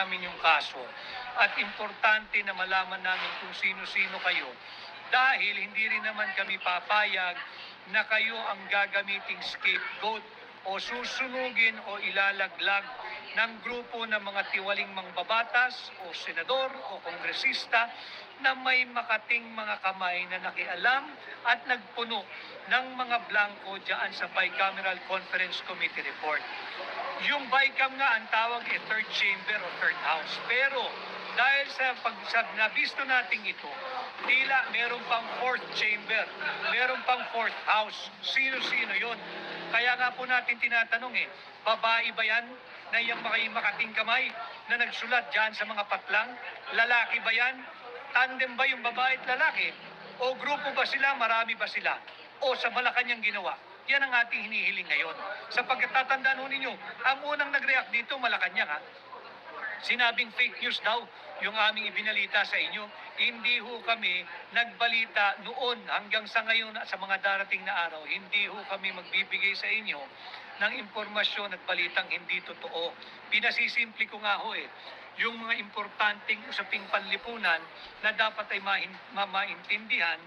namin yung kaso. At importante na malaman namin kung sino-sino kayo. Dahil hindi rin naman kami papayag na kayo ang gagamiting scapegoat o susunugin o ilalaglag ng grupo ng mga tiwaling mangbabatas o senador o kongresista na may makating mga kamay na nakialam at nagpuno ng mga blanco dyan sa Bicameral Conference Committee report. Yung BICAM nga ang tawag third chamber o third house. Pero dahil sa nabisto natin ito, tila meron pang fourth chamber, meron pang fourth house. Sino-sino yon? Kaya nga po natin tinatanong babae ba yan na yung makating kamay na nagsulat dyan sa mga patlang? Lalaki ba yan? Tandem ba yung babae at lalaki? O grupo ba sila? Marami ba sila? O sa Malacanang ginawa? Yan ang ating hinihiling ngayon. Sa pagkatandaan ninyo, ang unang nag-react dito, Malacanang sinabing fake news daw yung aming ibinalita sa inyo. Hindi ho kami nagbalita noon hanggang sa ngayon at sa mga darating na araw. Hindi ho kami magbibigay sa inyo ng impormasyon at balitang hindi totoo. Pinasisimple ko nga ho yung mga importanteng usaping panlipunan na dapat ay maintindihan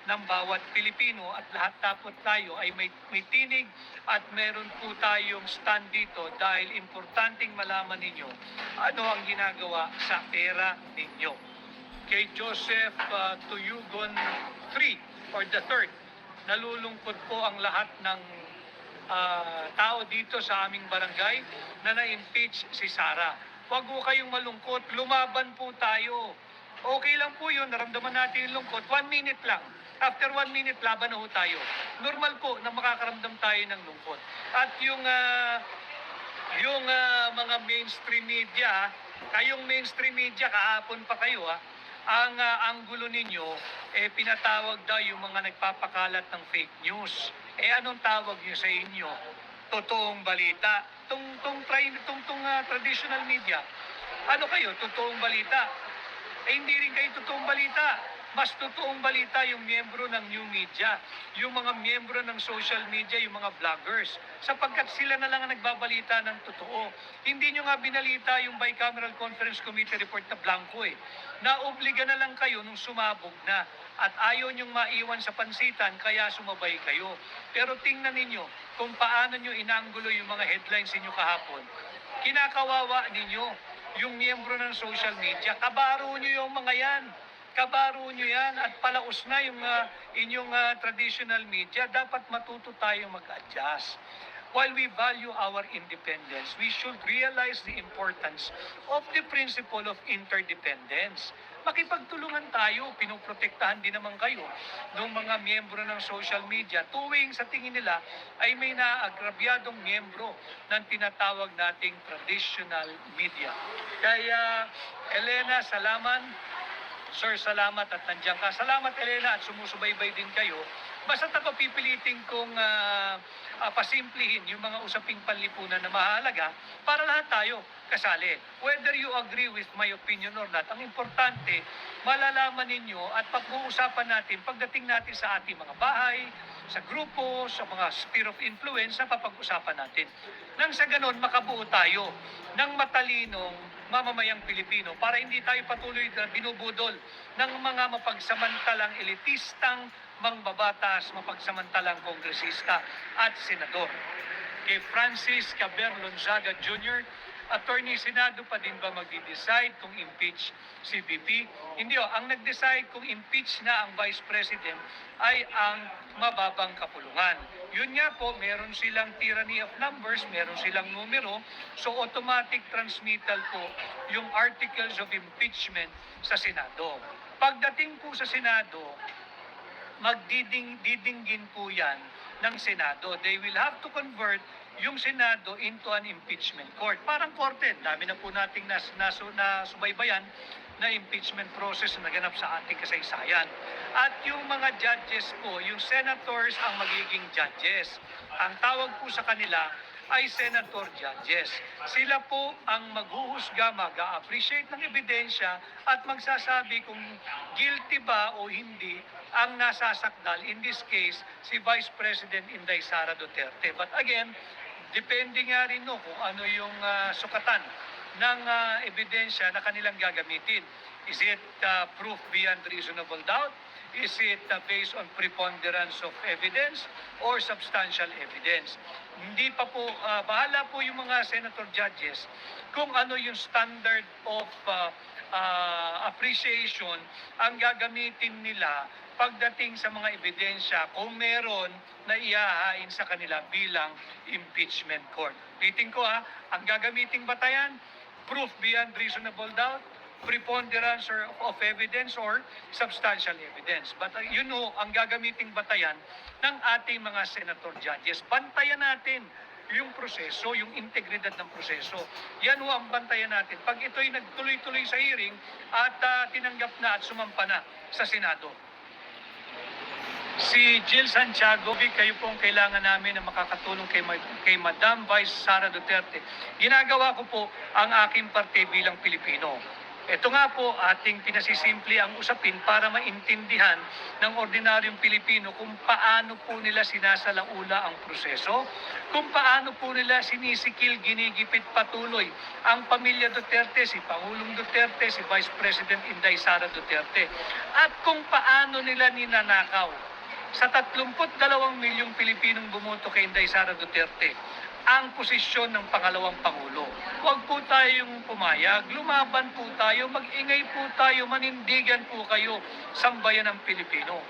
ng bawat Pilipino at lahat dapat tayo ay may tinig at meron po tayong stand dito dahil importanteng malaman ninyo ano ang ginagawa sa pera ninyo. Kay Joseph Tuyugon III or the Third, nalulungkot po ang lahat ng tao dito sa aming barangay na na-impeach si Sara. Huwag po kayong malungkot, lumaban po tayo. Okay lang po yun, naramdaman natin yung lungkot, 1 minute lang. After 1 minute, laban na ho tayo. Normal po na makakaramdam tayo ng lungkot. At yung mga mainstream media, kayong mainstream media, kahapon pa kayo ang anggulo ninyo, pinatawag daw yung mga nagpapakalat ng fake news. Anong tawag nyo sa inyo? Totoong balita. Traditional media. Ano kayo? Totoong balita. Hindi rin kayo totoong balita. Mas totoong balita yung miyembro ng new media, yung mga miyembro ng social media, yung mga vloggers. Sapagkat sila na lang ang nagbabalita ng totoo. Hindi nyo nga binalita yung Bicameral Conference Committee report na blanco Naobliga na lang kayo nung sumabog na. At ayaw nyong maiwan sa pansitan, kaya sumabay kayo. Pero tingnan ninyo kung paano nyo inanggulo yung mga headlines ninyo kahapon. Kinakawawa ninyo yung miyembro ng social media. Kabaro nyo yung mga yan. Kabaro nyo yan at palaos na yung inyong traditional media. Dapat matuto tayong mag-adjust. While we value our independence, we should realize the importance of the principle of interdependence. Makipagtulungan tayo, pinoprotektahan din naman kayo ng mga miyembro ng social media. Tuwing sa tingin nila ay may naagrabyadong miyembro ng tinatawag nating traditional media. Kaya, Elena, salamat. Sir, salamat at nandiyan ka. Salamat, Elena, at sumusubaybay din kayo. Basta ako pipilitin kong pasimplihin yung mga usaping panlipunan na mahalaga para lahat tayo kasali. Whether you agree with my opinion or not, ang importante, malalaman ninyo at pag-uusapan natin pagdating natin sa ating mga bahay, sa grupo, sa mga sphere of influence na papag-usapan natin. Nang sa ganon, makabuo tayo ng matalinong mamamayang Pilipino para hindi tayo patuloy na binubudol ng mga mapagsamantalang elitistang mangbabatas, mapagsamantalang kongresista at senador. Kay Francis Caber Lonzaga Jr., Attorney Senado pa din ba magdi-decide kung impeach si VP? Hindi ang nag-decide kung impeach na ang Vice President ay ang mababang kapulungan. Yun nga po, meron silang tyranny of numbers, meron silang numero, so automatic transmittal po yung articles of impeachment sa Senado. Pagdating po sa Senado, magdidinggin po yan ng Senado. They will have to convert yung Senado into an impeachment court. Parang korte, dami na po nating nasubaybayan na impeachment process na naganap sa ating kasaysayan. At yung mga judges po, yung senators ang magiging judges. Ang tawag po sa kanila ay senator judges. Sila po ang maghuhusga, mag-appreciate ng ebidensya at magsasabi kung guilty ba o hindi ang nasasakdal, in this case, si Vice President Inday Sara Duterte. But again, depende nga rin kung ano yung sukatan ng ebidensya na kanilang gagamitin. Is it proof beyond reasonable doubt? Is it based on preponderance of evidence or substantial evidence? Hindi pa po, bahala po yung mga senator judges kung ano yung standard of appreciation ang gagamitin nila pagdating sa mga ebidensya kung meron na ihahain sa kanila bilang impeachment court. Ulitin ko ang gagamiting batayan, proof beyond reasonable doubt, preponderance of evidence or substantial evidence. But ang gagamiting batayan ng ating mga senator judges. Bantayan natin yung proseso, yung integridad ng proseso. Yan ang bantayan natin. Pag ito'y nagtuloy-tuloy sa hearing at tinanggap na at sumampa na sa Senado. Si Jill Santiago, kayo pong kailangan namin na makakatulong kay Madam Vice Sara Duterte. Ginagawa ko po ang aking parte bilang Pilipino. Ito nga po ating pinasisimple ang usapin para maintindihan ng ordinaryong Pilipino kung paano po nila sinasalaula ang proseso, kung paano po nila sinisikil, ginigipit patuloy ang pamilya Duterte, si Pangulong Duterte, si Vice President Inday Sara Duterte, at kung paano nila ninanakaw sa 32 milyong Pilipinong bumoto kay Inday Sara Duterte ang posisyon ng pangalawang Pangulo. Huwag po tayong pumayag, lumaban po tayo, mag-ingay po tayo, manindigan po kayo, sambayan ng Pilipino.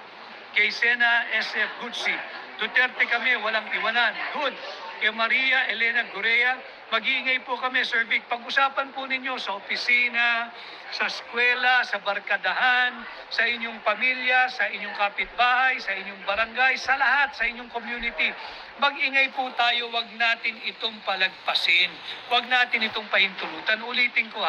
Kay Sena SF Gutsi, Duterte kami, walang iwanan. Good. Kay Maria Elena Gorea, mag-iingay po kami, Sir Vic. Pag-usapan po ninyo sa opisina, sa eskwela, sa barkadahan, sa inyong pamilya, sa inyong kapitbahay, sa inyong barangay, sa lahat, sa inyong community. Mag-ingay po tayo, wag natin itong palagpasin. Wag natin itong pahintulutan. Ulitin ko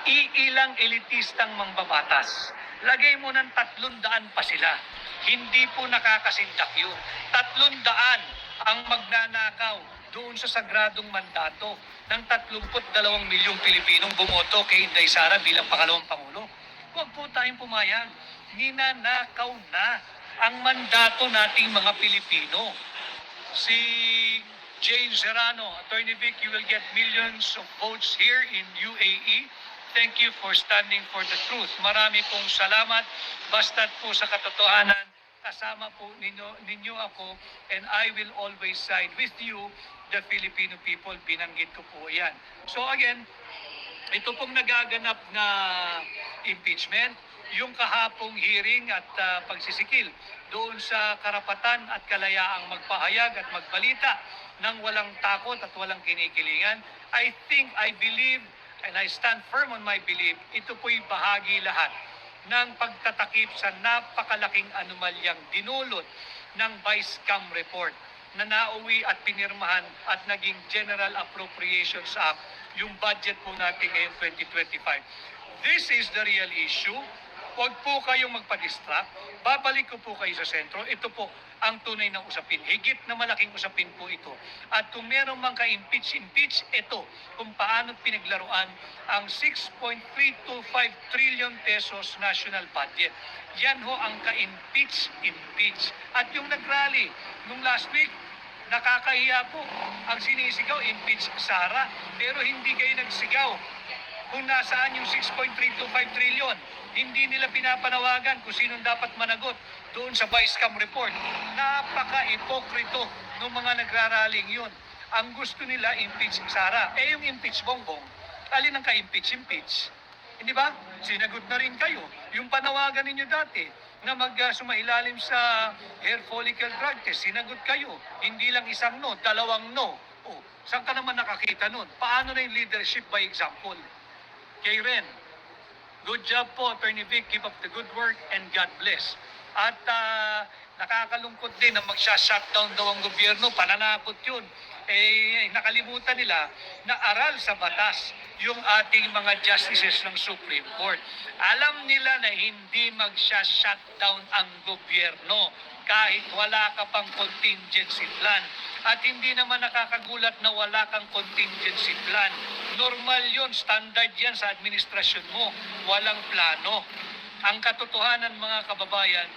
iilang elitistang mangbabatas. Lagay mo ng 300 pa sila. Hindi po nakakasindak yun. 300 ang magnanakaw doon sa sagradong mandato ng 32 milyong Pilipinong bumoto kay Inday Sara bilang pangalawang Pangulo. Huwag po tayong pumayag. Ninanakaw na ang mandato nating mga Pilipino. Si Jane Serrano, Attorney Vic, you will get millions of votes here in UAE. Thank you for standing for the truth. Marami pong salamat. Basta't po sa katotohanan, kasama po ninyo ako, and I will always side with you, the Filipino people. Binanggit ko po yan. So again, ito pong nagaganap na impeachment, yung kahapong hearing at pagsisikil doon sa karapatan at kalayaang magpahayag at magbalita ng walang takot at walang kinikilingan. I believe, and I stand firm on my belief, ito po'y bahagi lahat ng pagtatakip sa napakalaking anomalyang dinulot ng Vice Cam report na nauwi at pinirmahan at naging General Appropriations Act, yung budget po natin ngayon 2025. This is the real issue. Huwag po kayong magpa-distract. Babalik ko po kayo sa sentro. Ito po ang tunay na usapin. Higit na malaking usapin po ito. At kung meron mang ka-impeach, ito kung paano pinaglaruan ang 6.325 trillion pesos national budget. Yan ho ang ka-impeach. At yung nag-rally nung last week, nakakahiya po ang sinisigaw, impeach Sara, pero hindi kayo nagsigaw kung nasaan yung 6.325 trillion. Hindi nila pinapanawagan kung sinong dapat managot doon sa Vice Cam report. Napaka-ipokrito ng mga nagraraling yun. Ang gusto nila, impeach Sara. Yung impeach Bongbong, alin ang ka-impeach? Hindi ba? Sinagot na rin kayo. Yung panawagan ninyo dati na sumailalim sa hair follicle drug test, sinagot kayo. Hindi lang isang no, 2 no. Saan ka naman nakakita nun? Paano na yung leadership by example? Kay Ren, good job po, Attorney Vic. Keep up the good work and God bless. At nakakalungkot din na magsha-shutdown daw ang gobyerno. Pananakot yun. Nakalimutan nila na aral sa batas yung ating mga justices ng Supreme Court. Alam nila na hindi magsha-shutdown ang gobyerno kahit wala ka pang contingency plan. At hindi naman nakakagulat na wala kang contingency plan. Normal yun, standard yan sa administrasyon mo. Walang plano. Ang katotohanan, mga kababayan,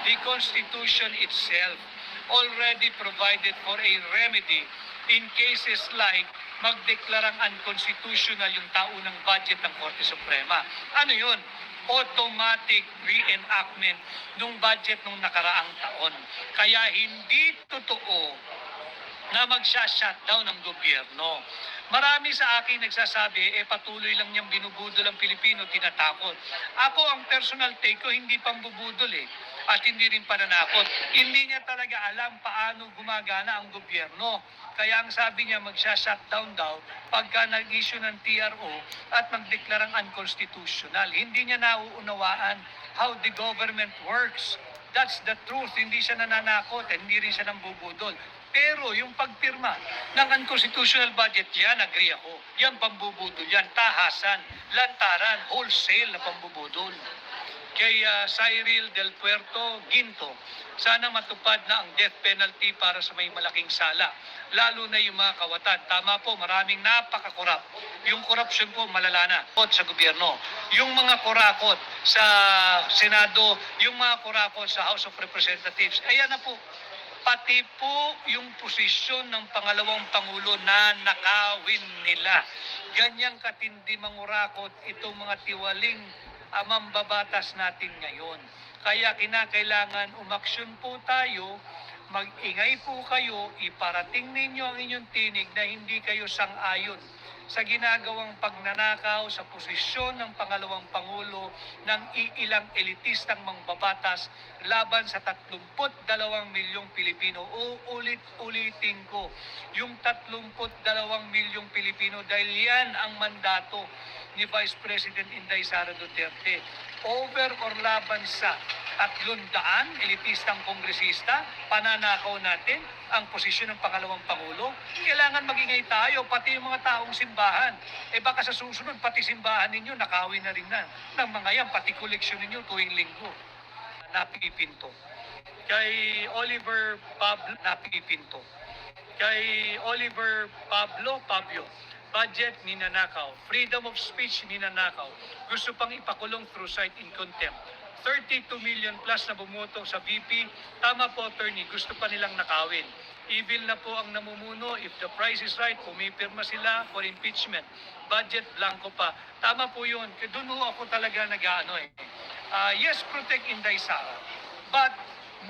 the Constitution itself already provided for a remedy in cases like magdeklarang unconstitutional yung taunang budget ng Korte Suprema. Ano yun? Automatic reenactment nung budget nung nakaraang taon. Kaya hindi totoo na magsha-shutdown ng gobyerno. Marami sa akin nagsasabi, patuloy lang niyang binubudol ang Pilipino, tinatakot. Ako, ang personal take ko, hindi pambubudol at hindi rin pananakot. Hindi niya talaga alam paano gumagana ang gobyerno. Kaya ang sabi niya, magsha-shutdown daw pagka nag-issue ng TRO at magdeklarang unconstitutional. Hindi niya nauunawaan how the government works. That's the truth. Hindi siya nananakot at hindi rin siya nambubudol. Pero yung pagpirma ng unconstitutional budget, yan, agree ako. Yan pambubudol, yan tahasan, lantaran, wholesale na pambubudol. Kay Cyril Del Puerto Ginto, sana matupad na ang death penalty para sa may malaking sala, lalo na yung mga kawatan. Tama po, maraming napakakorap. Yung corruption po malala na sa gobyerno. Yung mga kurakot sa Senado, yung mga kurakot sa House of Representatives, ayan na po. Pati po yung posisyon ng pangalawang Pangulo na nakawin nila. Ganyang katindi mangurakot itong mga tiwaling mambabatas natin ngayon. Kaya kinakailangan umaksyon po tayo, mag-ingay po kayo, iparating ninyo ang inyong tinig na hindi kayo sang-ayon sa ginagawang pagnanakaw sa posisyon ng pangalawang Pangulo ng iilang elitistang mangbabatas laban sa 32 milyong Pilipino. Ulit-ulitin ko, yung 32 milyong Pilipino dahil yan ang mandato ni Vice President Inday Sara Duterte. Over or laban sa 300 elitistang kongresista, pananakaw natin ang posisyon ng pangalawang Pangulo. Kailangan magingay tayo, pati yung mga taong simbahan. Baka sa susunod, pati simbahan ninyo, nakawin na rin ng mga yan, pati koleksyon ninyo tuwing linggo. Napipinto. Kay Oliver Pablo, napipinto. Kay Oliver Pablo, budget ninanakaw, freedom of speech ninanakaw, gusto pang ipakulong through cite in contempt. 32 million plus na bumoto sa VP, tama po attorney, gusto pa nilang nakawin. Evil na po ang namumuno, if the price is right, pumipirma sila for impeachment. Budget blanco pa. Tama po yun, doon ho ako talaga yes, protect Inday Sara, but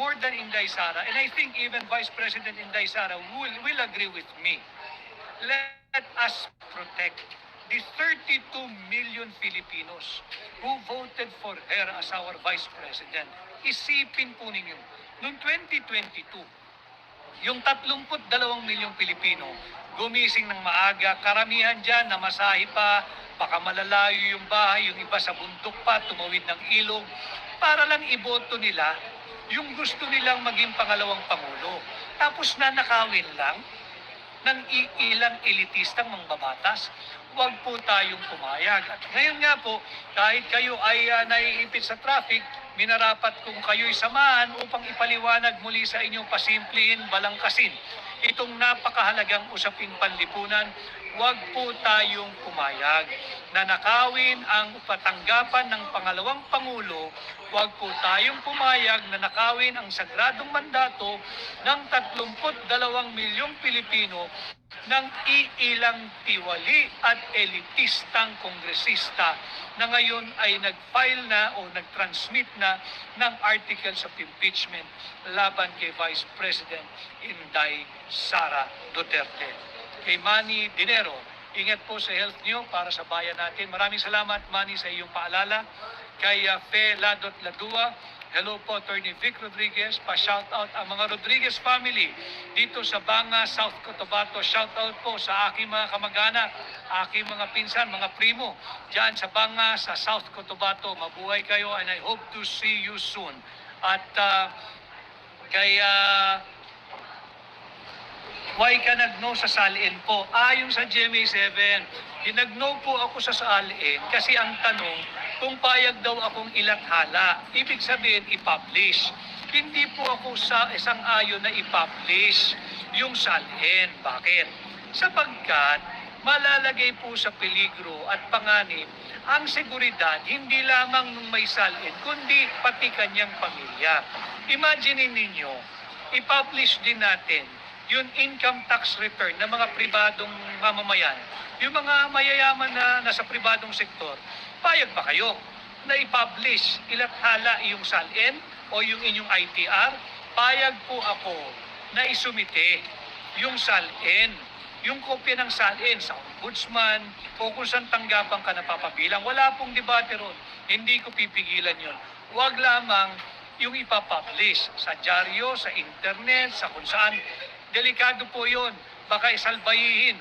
more than Inday Sara, and I think even Vice President Inday Sara will agree with me. Let us protect the 32 million Filipinos who voted for her as our Vice President. Isipin po ninyo, noong 2022, yung 32 milyong Pilipino gumising ng maaga, karamihan dyan na masahe pa, baka malalayo yung bahay, yung iba sa bundok pa, tumawid ng ilog, para lang iboto nila yung gusto nilang maging pangalawang Pangulo. Tapos nanakawin lang ng ilang elitistang mangbabatas, huwag po tayong pumayag. At ngayon nga po, kahit kayo ay naiipit sa traffic, minarapat kung kayo'y samahan upang ipaliwanag muli sa inyong pasimplihin, balangkasin itong napakahalagang usaping panlipunan. Huwag po tayong pumayag na nakawin ang patanggapan ng pangalawang Pangulo. Huwag po tayong pumayag na nakawin ang sagradong mandato ng 32 milyong Pilipino ng iilang tiwali at elitistang kongresista na ngayon ay nag-file na o nag-transmit na ng articles of impeachment laban kay Vice President Inday Sara Duterte. Kay Manny Dinero, ingat po sa health niyo para sa bayan natin. Maraming salamat, Manny, sa iyong paalala. Kay Fe Ladot Ladua, hello po, Attorney Vic Rodriguez. Pa-shoutout ang mga Rodriguez family dito sa Banga, South Cotabato. Shoutout po sa aking mga kamag-anak, aking mga pinsan, mga primo dyan sa Banga, sa South Cotabato. Mabuhay kayo and I hope to see you soon. At kay why ka nag-no sa salin po? Yung sa GMA7, nag-no po ako sa salin kasi ang tanong, kung payag daw akong ilathala, ibig sabihin i-publish. Hindi po ako sa isang ayon na i-publish yung salin. Bakit? Sapagkat malalagay po sa peligro at panganib ang seguridad hindi lamang nung may salin, kundi pati kanyang pamilya. Imagine ninyo, i-publish din natin yung income tax return ng mga pribadong mamamayan, yung mga mayayaman na nasa pribadong sektor, payag ba kayo na i-publish, ilathala yung SALN o yung inyong ITR? Payag po ako na isumite yung SALN, yung kopya ng SALN sa ombudsman o kung saan tanggapan ka napapabilang. Wala pong debate ron. Hindi ko pipigilan yon. Huwag lamang yung ipapublish sa dyaryo, sa internet, sa kung saan. Delikado po yon. Baka isalbayihin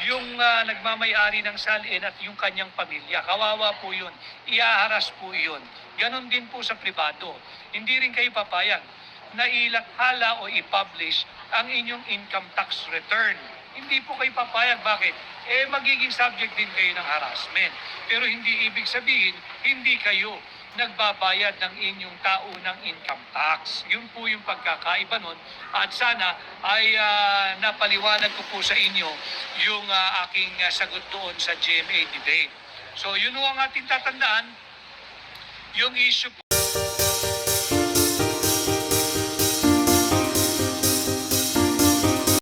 yung nagmamayari ng SALN at yung kanyang pamilya. Kawawa po yun. Iaharas po yun. Ganon din po sa pribado. Hindi rin kayo papayag na ilathala o i-publish ang inyong income tax return. Hindi po kayo papayag. Bakit? Magiging subject din kayo ng harassment. Pero hindi ibig sabihin, hindi kayo nagbabayad ng inyong taunang income tax. Yun po yung pagkakaiba nun. At sana ay napaliwanag ko po sa inyo yung aking sagot doon sa GMA debate. So yun ho ang ating tatandaan. Yung issue po